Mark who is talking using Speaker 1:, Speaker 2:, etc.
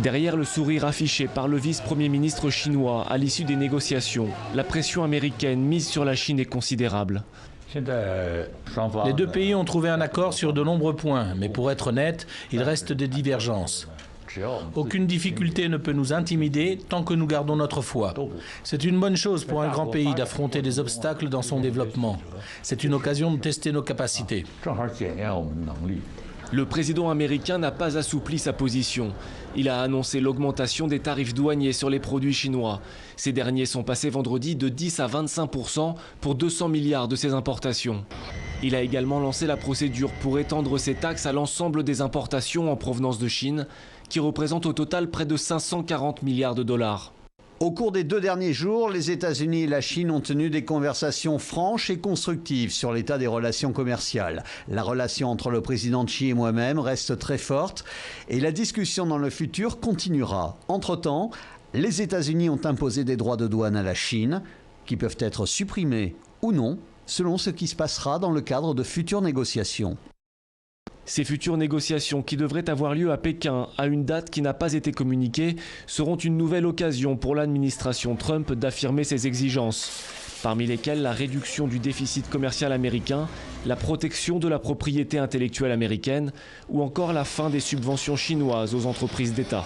Speaker 1: Derrière le sourire affiché par le vice-premier ministre chinois à l'issue des négociations, la pression américaine mise sur la Chine est considérable.
Speaker 2: Les deux pays ont trouvé un accord sur de nombreux points, mais pour être honnête, il reste des divergences. Aucune difficulté ne peut nous intimider tant que nous gardons notre foi. C'est une bonne chose pour un grand pays d'affronter des obstacles dans son développement. C'est une occasion de tester nos capacités.
Speaker 1: Le président américain n'a pas assoupli sa position. Il a annoncé l'augmentation des tarifs douaniers sur les produits chinois. Ces derniers sont passés vendredi de 10 à 25% pour 200 milliards de ses importations. Il a également lancé la procédure pour étendre ces taxes à l'ensemble des importations en provenance de Chine, qui représentent au total près de 540 milliards de dollars.
Speaker 3: Au cours des 2 derniers jours, les États-Unis et la Chine ont tenu des conversations franches et constructives sur l'état des relations commerciales. La relation entre le président Xi et moi-même reste très forte et la discussion dans le futur continuera. Entre-temps, les États-Unis ont imposé des droits de douane à la Chine qui peuvent être supprimés ou non selon ce qui se passera dans le cadre de futures négociations.
Speaker 1: Ces futures négociations qui devraient avoir lieu à Pékin à une date qui n'a pas été communiquée seront une nouvelle occasion pour l'administration Trump d'affirmer ses exigences, parmi lesquelles la réduction du déficit commercial américain, la protection de la propriété intellectuelle américaine ou encore la fin des subventions chinoises aux entreprises d'État.